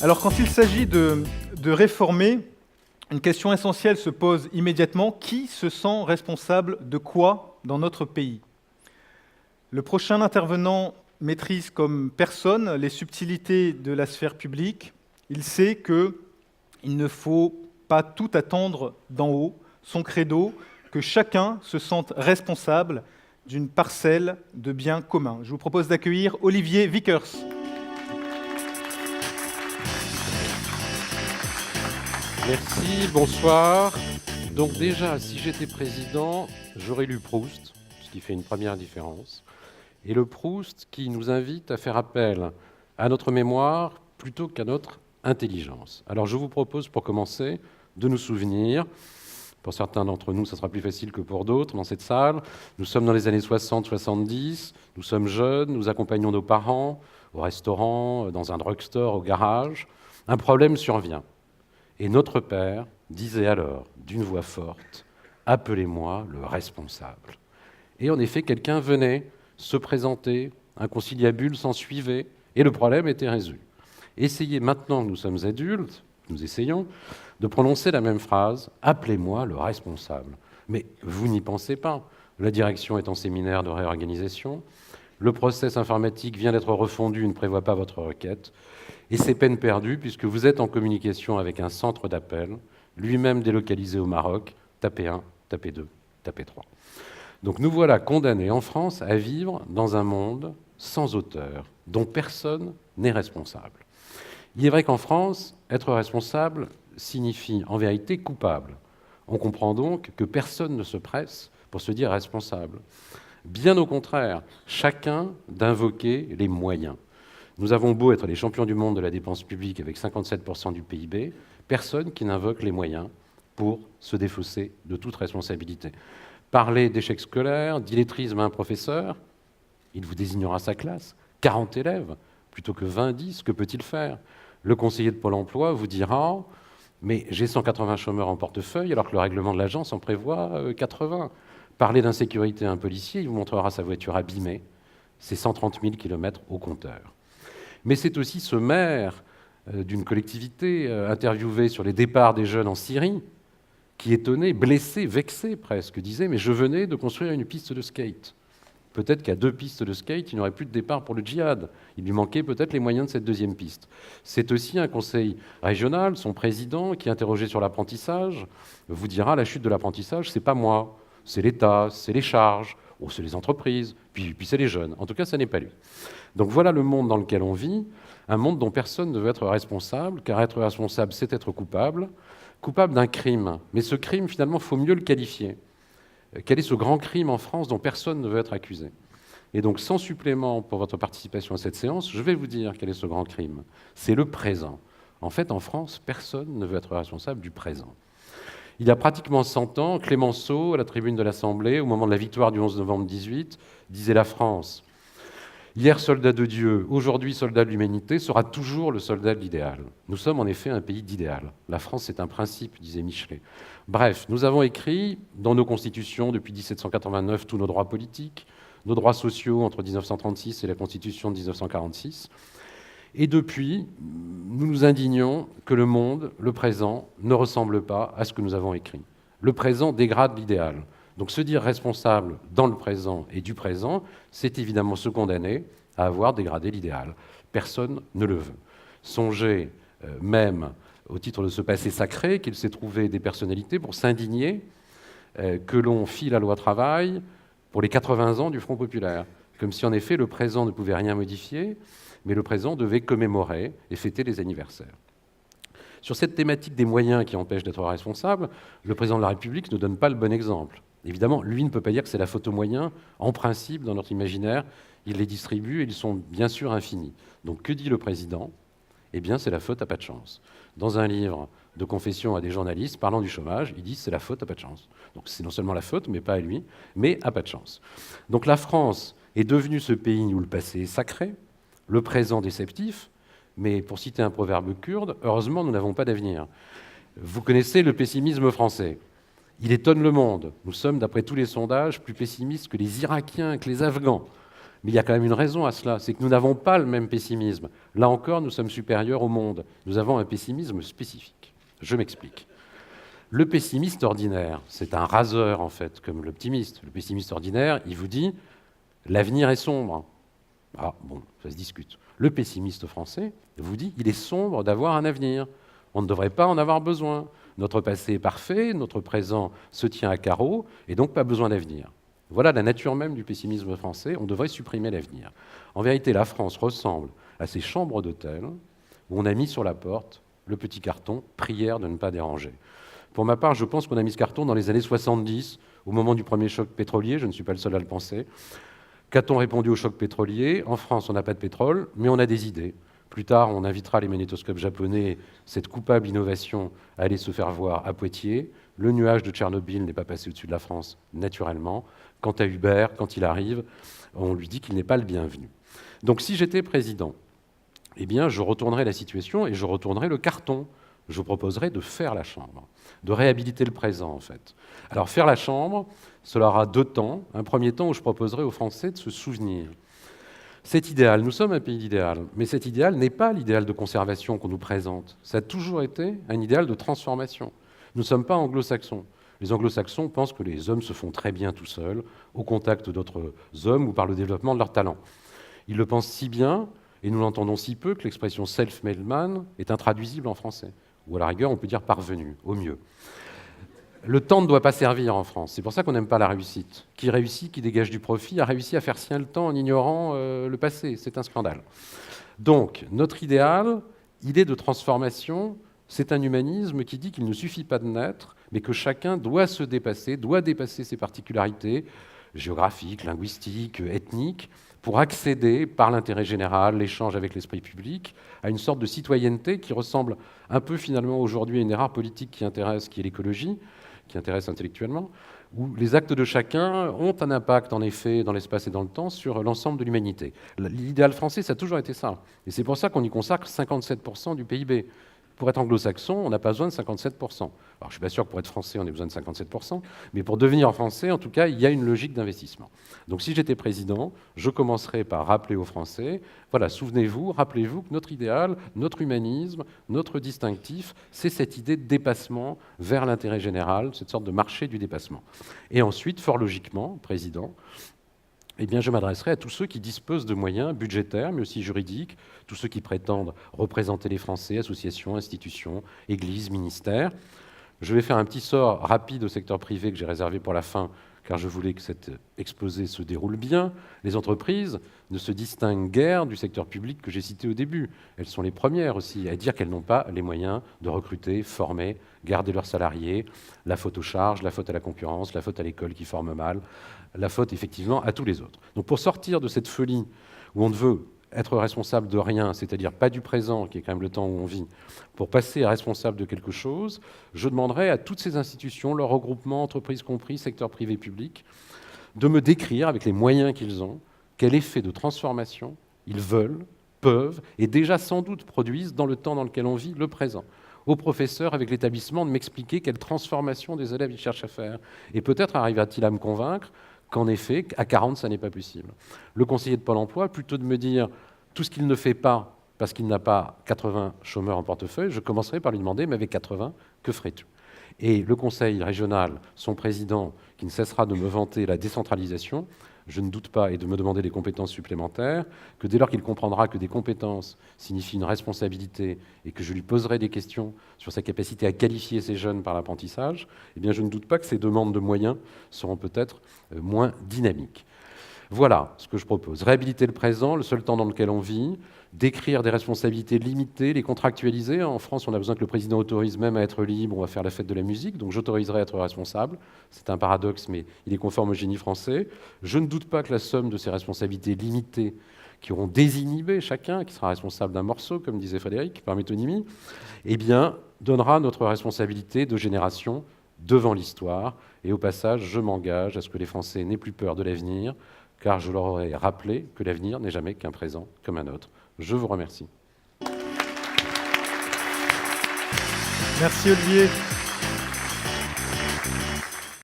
Alors quand il s'agit de réformer, une question essentielle se pose immédiatement. Qui se sent responsable de quoi dans notre pays ? Le prochain intervenant maîtrise comme personne les subtilités de la sphère publique. Il sait qu'il ne faut pas tout attendre d'en haut. Son credo, que chacun se sente responsable d'une parcelle de biens communs. Je vous propose d'accueillir Olivier Vickers. Merci, bonsoir. Donc déjà, si j'étais président, j'aurais lu Proust, ce qui fait une première différence. Et le Proust qui nous invite à faire appel à notre mémoire plutôt qu'à notre intelligence. Alors je vous propose pour commencer de nous souvenir, pour certains d'entre nous ça sera plus facile que pour d'autres dans cette salle, nous sommes dans les années 60-70, nous sommes jeunes, nous accompagnons nos parents au restaurant, dans un drugstore, au garage. Un problème survient. Et notre père disait alors, d'une voix forte, « Appelez-moi le responsable ». Et en effet, quelqu'un venait se présenter, un conciliabule s'ensuivait, et le problème était résolu. Essayez, maintenant que nous sommes adultes, nous essayons, de prononcer la même phrase, « Appelez-moi le responsable ». Mais vous n'y pensez pas. La direction est en séminaire de réorganisation, le process informatique vient d'être refondu, il ne prévoit pas votre requête, et c'est peine perdue puisque vous êtes en communication avec un centre d'appel, lui-même délocalisé au Maroc, tapez 1, tapez 2, tapez 3. Donc nous voilà condamnés en France à vivre dans un monde sans auteur, dont personne n'est responsable. Il est vrai qu'en France, être responsable signifie en vérité coupable. On comprend donc que personne ne se presse pour se dire responsable. Bien au contraire, chacun d'invoquer les moyens. Nous avons beau être les champions du monde de la dépense publique avec 57% du PIB, personne qui n'invoque les moyens pour se défausser de toute responsabilité. Parler d'échec scolaire, d'illettrisme à un professeur, il vous désignera sa classe, 40 élèves, plutôt que 20-10, que peut-il faire ? Le conseiller de Pôle emploi vous dira « mais j'ai 180 chômeurs en portefeuille alors que le règlement de l'agence en prévoit 80 ». Parler d'insécurité à un policier, il vous montrera sa voiture abîmée, c'est 130 000 km au compteur. Mais c'est aussi ce maire d'une collectivité interviewé sur les départs des jeunes en Syrie qui, étonné, blessé, vexé presque, disait « mais je venais de construire une piste de skate ». Peut-être qu'à 2 pistes de skate, il n'y aurait plus de départ pour le djihad. Il lui manquait peut-être les moyens de cette 2e piste. C'est aussi un conseil régional, son président, qui, interrogé sur l'apprentissage, vous dira « la chute de l'apprentissage, c'est pas moi, c'est l'État, c'est les charges, ou c'est les entreprises, puis c'est les jeunes. En tout cas, ça n'est pas lui. » Donc voilà le monde dans lequel on vit, un monde dont personne ne veut être responsable, car être responsable, c'est être coupable d'un crime. Mais ce crime, finalement, il faut mieux le qualifier. Quel est ce grand crime en France dont personne ne veut être accusé ? Et donc, sans supplément pour votre participation à cette séance, je vais vous dire quel est ce grand crime. C'est le présent. En fait, en France, personne ne veut être responsable du présent. Il y a pratiquement 100 ans, Clémenceau, à la tribune de l'Assemblée, au moment de la victoire du 11 novembre 18, disait « La France, hier soldat de Dieu, aujourd'hui soldat de l'humanité, sera toujours le soldat de l'idéal. Nous sommes en effet un pays d'idéal. La France, c'est un principe, disait Michelet. Bref, nous avons écrit dans nos constitutions, depuis 1789, tous nos droits politiques, nos droits sociaux entre 1936 et la Constitution de 1946. Et depuis, nous nous indignons que le monde, le présent, ne ressemble pas à ce que nous avons écrit. Le présent dégrade l'idéal. Donc se dire responsable dans le présent et du présent, c'est évidemment se condamner à avoir dégradé l'idéal. Personne ne le veut. Songez même, au titre de ce passé sacré, qu'il s'est trouvé des personnalités pour s'indigner que l'on fit la loi travail pour les 80 ans du Front populaire. Comme si en effet le présent ne pouvait rien modifier, mais le présent devait commémorer et fêter les anniversaires. Sur cette thématique des moyens qui empêchent d'être responsable, le président de la République ne donne pas le bon exemple. Évidemment, lui ne peut pas dire que c'est la faute aux moyens. En principe, dans notre imaginaire, il les distribue et ils sont bien sûr infinis. Donc que dit le président ? Eh bien, c'est la faute à pas de chance. Dans un livre de confession à des journalistes parlant du chômage, il dit c'est la faute à pas de chance. Donc c'est non seulement la faute, mais pas à lui, mais à pas de chance. Donc la France est devenue ce pays où le passé est sacré, le présent déceptif, mais pour citer un proverbe kurde, heureusement, nous n'avons pas d'avenir. Vous connaissez le pessimisme français. Il étonne le monde. Nous sommes, d'après tous les sondages, plus pessimistes que les Irakiens, que les Afghans. Mais il y a quand même une raison à cela, c'est que nous n'avons pas le même pessimisme. Là encore, nous sommes supérieurs au monde. Nous avons un pessimisme spécifique. Je m'explique. Le pessimiste ordinaire, c'est un raseur en fait, comme l'optimiste. Le pessimiste ordinaire, il vous dit « l'avenir est sombre ». Ah bon, ça se discute. Le pessimiste français vous dit « il est sombre d'avoir un avenir. On ne devrait pas en avoir besoin. Notre passé est parfait, notre présent se tient à carreau, et donc pas besoin d'avenir ». Voilà la nature même du pessimisme français, on devrait supprimer l'avenir. En vérité, la France ressemble à ces chambres d'hôtel où on a mis sur la porte le petit carton « prière de ne pas déranger ». Pour ma part, je pense qu'on a mis ce carton dans les années 70, au moment du premier choc pétrolier, je ne suis pas le seul à le penser. Qu'a-t-on répondu au choc pétrolier? En France, on n'a pas de pétrole, mais on a des idées. Plus tard, on invitera les magnétoscopes japonais, cette coupable innovation, à aller se faire voir à Poitiers. Le nuage de Tchernobyl n'est pas passé au-dessus de la France, naturellement. Quant à Hubert, quand il arrive, on lui dit qu'il n'est pas le bienvenu. Donc si j'étais président, eh bien, je retournerais la situation et je retournerais le carton. Je proposerais de faire la chambre, de réhabiliter le présent, en fait. Alors, faire la chambre, cela aura 2 temps. Un premier temps où je proposerai aux Français de se souvenir. Cet idéal, nous sommes un pays d'idéal, mais cet idéal n'est pas l'idéal de conservation qu'on nous présente. Ça a toujours été un idéal de transformation. Nous ne sommes pas anglo-saxons. Les anglo-saxons pensent que les hommes se font très bien tout seuls, au contact d'autres hommes ou par le développement de leur talent. Ils le pensent si bien, et nous l'entendons si peu, que l'expression « self-made man » est intraduisible en français. Ou à la rigueur, on peut dire « parvenu », au mieux. Le temps ne doit pas servir en France. C'est pour ça qu'on n'aime pas la réussite. Qui réussit, qui dégage du profit, a réussi à faire sien le temps en ignorant le passé. C'est un scandale. Donc, notre idéal, il est de transformation. C'est un humanisme qui dit qu'il ne suffit pas de naître, mais que chacun doit se dépasser, doit dépasser ses particularités géographiques, linguistiques, ethniques, pour accéder, par l'intérêt général, l'échange avec l'esprit public, à une sorte de citoyenneté qui ressemble un peu finalement aujourd'hui à une erreur politique qui est l'écologie, qui intéresse intellectuellement, où les actes de chacun ont un impact, en effet, dans l'espace et dans le temps, sur l'ensemble de l'humanité. L'idéal français, ça a toujours été ça. Et c'est pour ça qu'on y consacre 57% du PIB. Pour être anglo-saxon, on n'a pas besoin de 57%. Alors, je ne suis pas sûr que pour être français, on ait besoin de 57%, mais pour devenir français, en tout cas, il y a une logique d'investissement. Donc, si j'étais président, je commencerais par rappeler aux Français, voilà, souvenez-vous, rappelez-vous que notre idéal, notre humanisme, notre distinctif, c'est cette idée de dépassement vers l'intérêt général, cette sorte de marché du dépassement. Et ensuite, fort logiquement, président, eh bien, je m'adresserai à tous ceux qui disposent de moyens budgétaires, mais aussi juridiques, tous ceux qui prétendent représenter les Français, associations, institutions, églises, ministères. Je vais faire un petit sort rapide au secteur privé que j'ai réservé pour la fin, car je voulais que cet exposé se déroule bien. Les entreprises ne se distinguent guère du secteur public que j'ai cité au début. Elles sont les premières aussi à dire qu'elles n'ont pas les moyens de recruter, former, garder leurs salariés. La faute aux charges, la faute à la concurrence, la faute à l'école qui forme mal, la faute effectivement à tous les autres. Donc pour sortir de cette folie où on ne veut être responsable de rien, c'est-à-dire pas du présent, qui est quand même le temps où on vit, pour passer à responsable de quelque chose, je demanderai à toutes ces institutions, leurs regroupements, entreprises compris, secteur privé public, de me décrire, avec les moyens qu'ils ont, quel effet de transformation ils veulent, peuvent, et déjà sans doute produisent dans le temps dans lequel on vit, le présent. Aux professeurs, avec l'établissement, de m'expliquer quelle transformation des élèves ils cherchent à faire. Et peut-être arrivera-t-il à me convaincre qu'en effet, à 40, ça n'est pas possible. Le conseiller de Pôle emploi, plutôt de me dire tout ce qu'il ne fait pas parce qu'il n'a pas 80 chômeurs en portefeuille, je commencerai par lui demander, mais avec 80, que ferais-tu? Et le conseil régional, son président, qui ne cessera de me vanter la décentralisation, je ne doute pas, et de me demander des compétences supplémentaires, que dès lors qu'il comprendra que des compétences signifient une responsabilité et que je lui poserai des questions sur sa capacité à qualifier ces jeunes par l'apprentissage, eh bien je ne doute pas que ces demandes de moyens seront peut-être moins dynamiques. Voilà ce que je propose. Réhabiliter le présent, le seul temps dans lequel on vit, décrire des responsabilités limitées, les contractualiser. En France, on a besoin que le président autorise même à être libre, on va faire la fête de la musique, donc j'autoriserai à être responsable. C'est un paradoxe, mais il est conforme au génie français. Je ne doute pas que la somme de ces responsabilités limitées, qui auront désinhibé chacun, qui sera responsable d'un morceau, comme disait Frédéric, par métonymie, eh bien, donnera notre responsabilité de génération devant l'histoire. Et au passage, je m'engage à ce que les Français n'aient plus peur de l'avenir, car je leur aurai rappelé que l'avenir n'est jamais qu'un présent comme un autre. Je vous remercie. Merci Olivier.